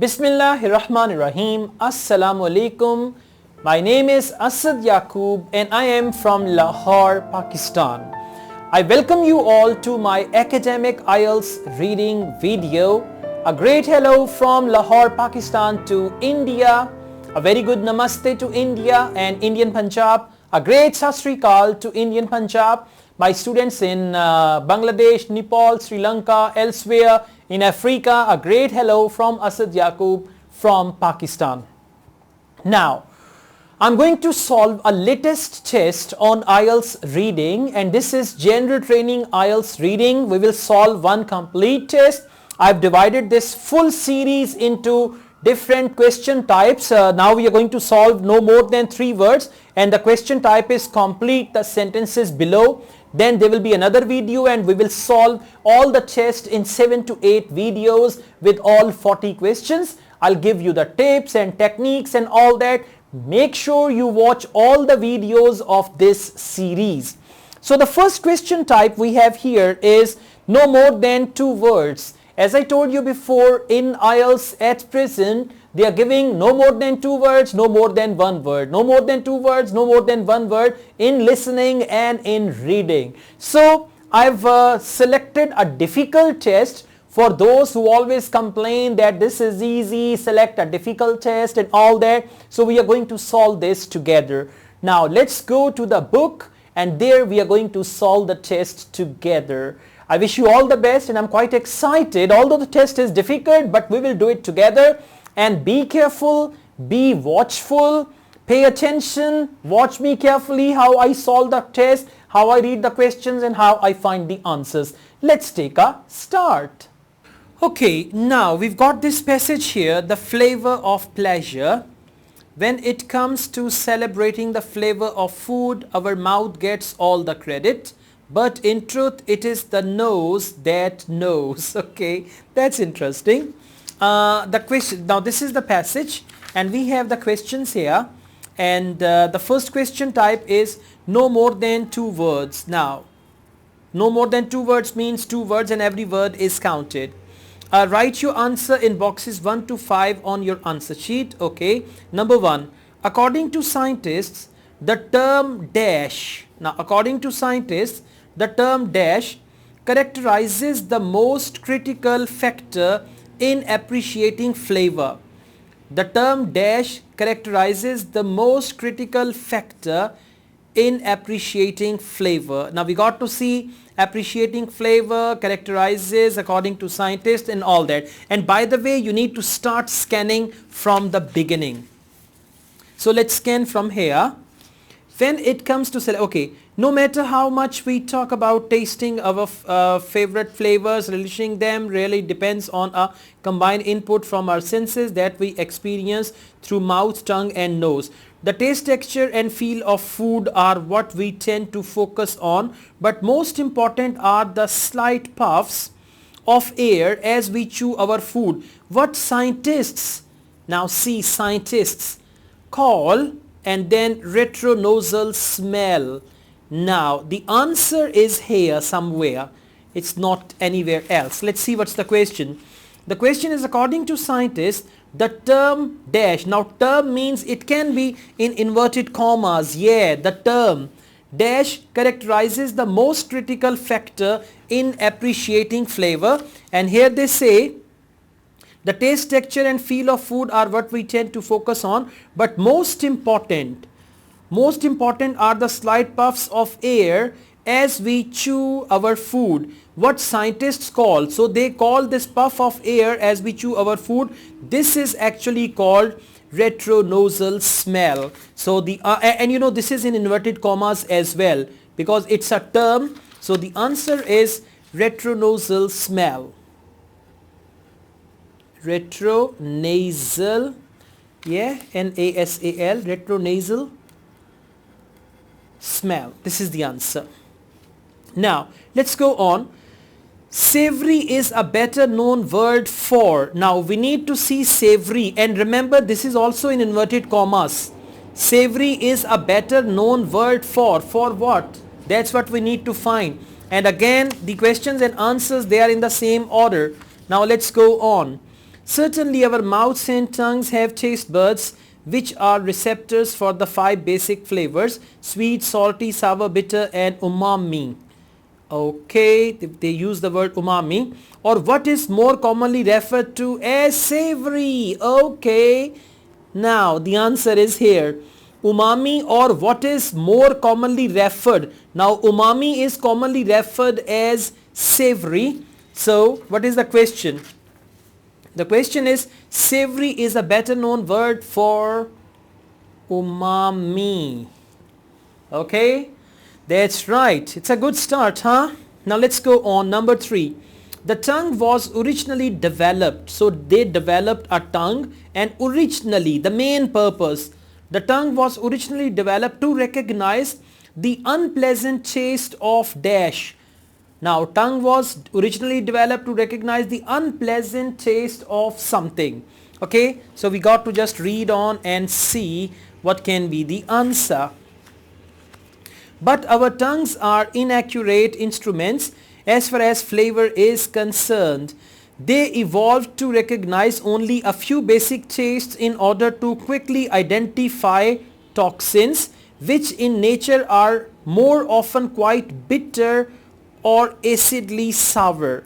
Bismillahirrahmanirrahim. Assalamu alaikum. My name is Asad Yaqub and I am from Lahore, Pakistan. I welcome you all to my academic IELTS reading video. A great hello from Lahore, Pakistan to India. A very good namaste to India and Indian Punjab. A great Sat Sri Akal to Indian Punjab. My students in Bangladesh, Nepal, Sri Lanka, elsewhere in Africa, a great hello from Asad Yaqub from Pakistan. Now, I'm going to solve a latest test on IELTS reading, and this is General Training IELTS reading. We will solve one complete test. I've divided this full series into different question types. Now we are going to solve no more than 3 words, and the question type is complete the sentences below. Then there will be another video and we will solve all the tests in 7 to 8 videos with all 40 questions. I'll give you the tips and techniques and all that. Make sure you watch all the videos of this series. So the first question type we have here is no more than 2 words. As I told you before, in IELTS at present, they are giving no more than 2 words, no more than 1 word, no more than 2 words, no more than 1 word in listening and in reading. So I've selected a difficult test for those who always complain that this is easy, select a difficult test and all that. So we are going to solve this together. Now let's go to the book and there we are going to solve the test together. I wish you all the best and I'm quite excited, although the test is difficult, but we will do it together. And be careful, be watchful, pay attention, watch me carefully how I solve the test, how I read the questions and how I find the answers. Let's take a start. Okay, now we've got this passage here, the flavor of pleasure. When it comes to celebrating the flavor of food, our mouth gets all the credit. But in truth, it is the nose that knows. Okay, that's interesting. The question, now this is the passage and we have the questions here. And the first question type is no more than 2 words. Now, no more than 2 words means 2 words and every word is counted. Write your answer in boxes 1 to 5 on your answer sheet. Okay, number 1. According to scientists, the term dash. Now, according to scientists, the term dash characterizes the most critical factor in appreciating flavor. The term dash characterizes the most critical factor in appreciating flavor. Now we got to see appreciating flavor, characterizes according to scientists and all that. And by the way, you need to start scanning from the beginning. So let's scan from here. When it comes to okay, no matter how much we talk about tasting our favorite flavors, relishing them really depends on a combined input from our senses that we experience through mouth, tongue and nose. The taste, texture and feel of food are what we tend to focus on, but most important are the slight puffs of air as we chew our food. What scientists, now see scientists, call and then retronasal smell. Now the answer is here somewhere. It's not anywhere else. Let's see what's the question. The question is according to scientists, the term dash. Now term means it can be in inverted commas. Yeah, the term dash characterizes the most critical factor in appreciating flavor. And here they say the taste, texture and feel of food are what we tend to focus on, but most important are the slight puffs of air as we chew our food. What scientists call, so they call this puff of air as we chew our food, this is actually called retronasal smell. So the and you know this is in inverted commas as well because it's a term. So the answer is retronasal smell. Retronasal, yeah, N-A-S-A-L, retronasal smell. This is the answer. Now let's go on. Savory is a better known word for. Now we need to see savory, and remember this is also in inverted commas. Savory is a better known word for what? That's what we need to find. And again the questions and answers, they are in the same order. Now let's go on. Certainly our mouths and tongues have taste buds which are receptors for the 5 basic flavors: sweet, salty, sour, bitter and umami. Okay, they use the word umami. Or what is more commonly referred to as savory? Okay, now the answer is here. Umami, or what is more commonly referred. Now umami is commonly referred as savory. So what is the question? The question is, savory is a better known word for umami. Okay, that's right. It's a good start, huh? Now let's go on. Number 3. The tongue was originally developed. So they developed a tongue, and originally, the main purpose, the tongue was originally developed to recognize the unpleasant taste of dash. Now tongue was originally developed to recognize the unpleasant taste of something. Okay, so we got to just read on and see what can be the answer. But our tongues are inaccurate instruments as far as flavor is concerned. They evolved to recognize only a few basic tastes in order to quickly identify toxins, which in nature are more often quite bitter or acidly sour.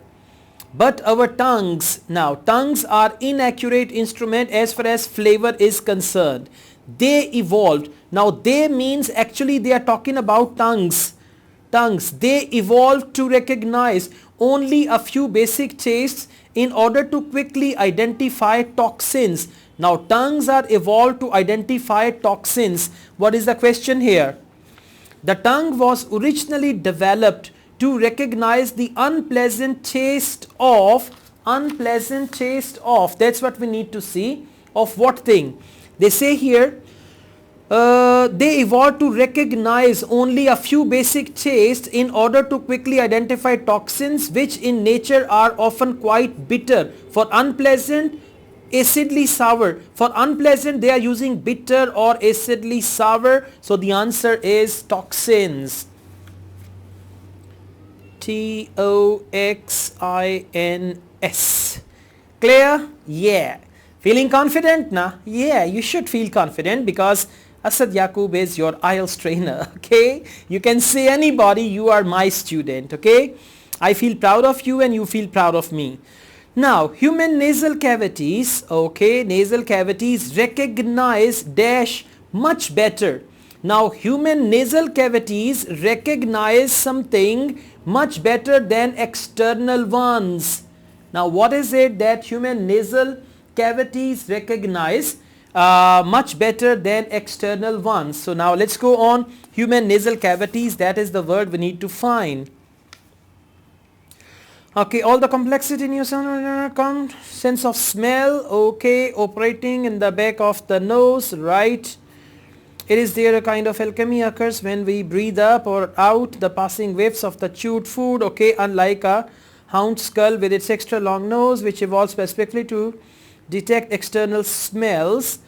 But our tongues, now tongues are inaccurate instrument as far as flavor is concerned. They evolved. Now they means actually they are talking about tongues. They evolved to recognize only a few basic tastes in order to quickly identify toxins. Now tongues are evolved to identify toxins. What is the question here? The tongue was originally developed to recognize the unpleasant taste of, that's what we need to see, of what thing? They say here, they evolved to recognize only a few basic tastes in order to quickly identify toxins, which in nature are often quite bitter. For unpleasant, acidly sour. For unpleasant, they are using bitter or acidly sour. So the answer is toxins. Toxins. Clear? Yeah. Feeling confident now? Yeah, you should feel confident because Asad Yaqub is your IELTS trainer. Okay, you can say anybody, you are my student. Okay, I feel proud of you and you feel proud of me. Now human nasal cavities, okay, nasal cavities recognize dash much better. Now human nasal cavities recognize something much better than external ones. Now what is it that human nasal cavities recognize much better than external ones? So now let's go on. Human nasal cavities, that is the word we need to find. Okay, all the complexity in your sense of smell, okay, operating in the back of the nose, right? It is there a kind of alchemy occurs when we breathe up or out the passing whiffs of the chewed food, okay, unlike a hound skull with its extra long nose which evolved specifically to detect external smells.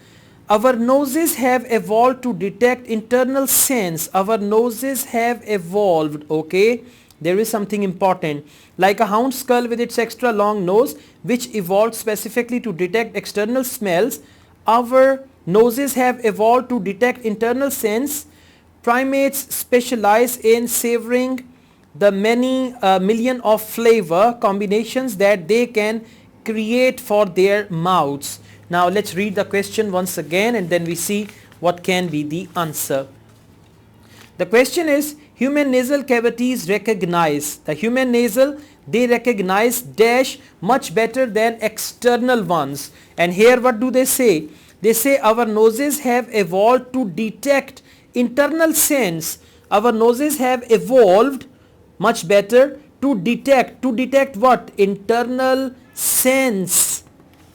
Our noses have evolved to detect internal scents. Our noses have evolved, okay. There is something important. Like a hound skull with its extra long nose which evolved specifically to detect external smells, our noses have evolved to detect internal scents. Primates specialize in savoring the many million of flavor combinations that they can create for their mouths. Now let's read the question once again and then we see what can be the answer. The question is, human nasal cavities recognize, the human nasal, they recognize dash much better than external ones. And here what do they say? They say our noses have evolved to detect internal scents. Our noses have evolved much better to detect what? Internal scents.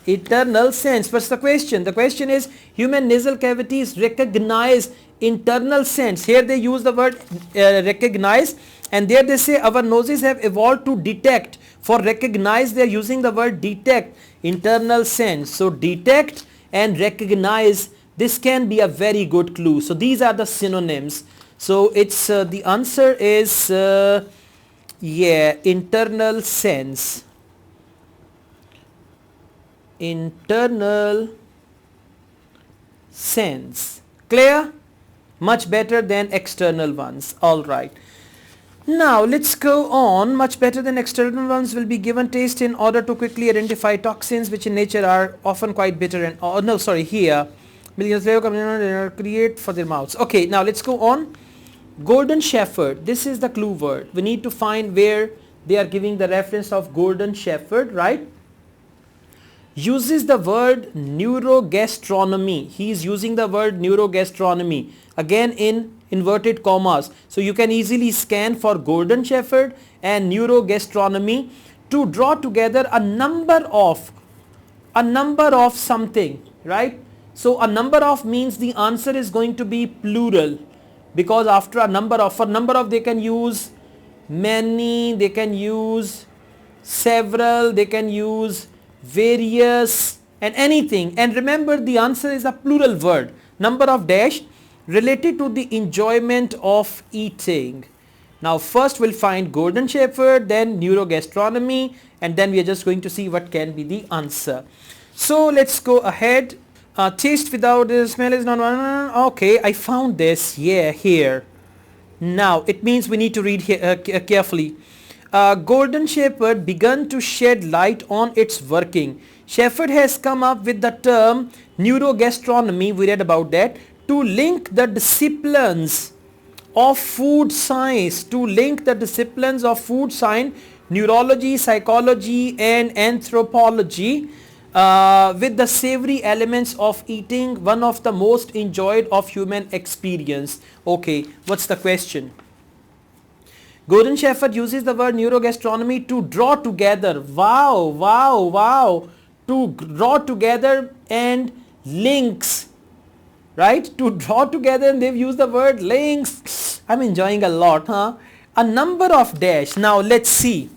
Internal scents. What's the question? The question is, human nasal cavities recognize internal scents. Here they use the word recognize, and there they say our noses have evolved to detect. For recognize they are using the word detect, internal scents. So detect and recognize, this can be a very good clue. So these are the synonyms. So it's the answer is yeah, internal sense. internal sense. Clear? Much better than external ones. Alright. Now let's go on. Much better than external ones will be given taste in order to quickly identify toxins which in nature are often quite bitter and here millions create for their mouths. Okay, now let's go on. Golden Shepherd. This is the clue word. We need to find where they are giving the reference of Golden Shepherd, right? Uses the word neurogastronomy. He is using the word neurogastronomy again in inverted commas. So you can easily scan for Golden Shepherd and neurogastronomy to draw together a number of something, right? So a number of means the answer is going to be plural, because after a number of, for number of they can use many, they can use several, they can use various and anything. And remember, the answer is a plural word. Number of dash related to the enjoyment of eating. Now first we'll find Golden Shepherd, then neurogastronomy, and then we are just going to see what can be the answer. So let's go ahead. Taste without the smell is not okay. I found this. Yeah, here. Now it means we need to read here carefully. Golden Shepherd begun to shed light on its working. Shepherd has come up with the term neurogastronomy, we read about that, to link the disciplines of food science, neurology, psychology and anthropology with the savory elements of eating, one of the most enjoyed of human experience. Okay, what's the question? Golden Shepherd uses the word neurogastronomy to draw together, to draw together and links, right? To draw together, and they've used the word links. I'm enjoying a lot, huh? A number of dash. Now let's see.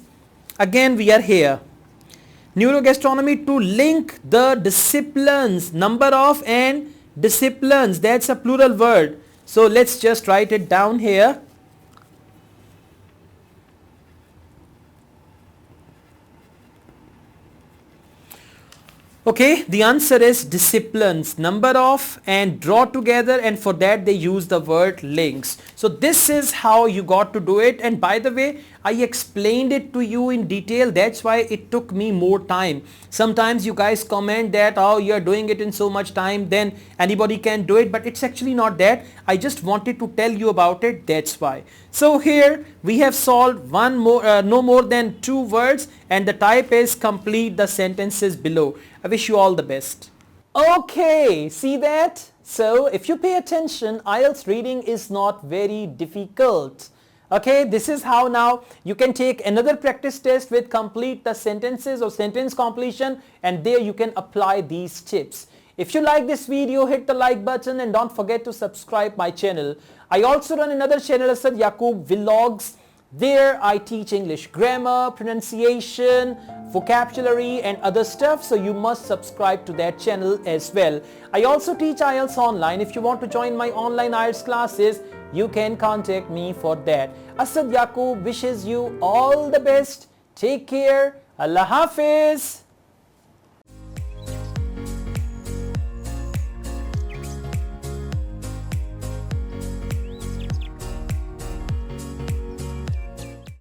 Again we are here. Neurogastronomy to link the disciplines, number of and disciplines. That's a plural word. So let's just write it down here. Okay, the answer is disciplines, number of and draw together, and for that they use the word links. So this is how you got to do it, and by the way, I explained it to you in detail. That's why it took me more time. Sometimes you guys comment that, oh, you're doing it in so much time, then anybody can do it, but it's actually not that. I just wanted to tell you about it, that's why. So here we have solved no more than 2 words, and the type is complete the sentences below. I wish you all the best. Okay, see that? So if you pay attention, IELTS reading is not very difficult. Okay, this is how now you can take another practice test with complete the sentences or sentence completion, and there you can apply these tips. If you like this video, hit the like button and don't forget to subscribe my channel. I also run another channel, Asad Yaqub Vlogs. There I teach English grammar, pronunciation, vocabulary and other stuff, so you must subscribe to that channel as well. I also teach IELTS online. If you want to join my online IELTS classes, you can contact me for that. Asad Yaqub wishes you all the best. Take care. Allah Hafiz.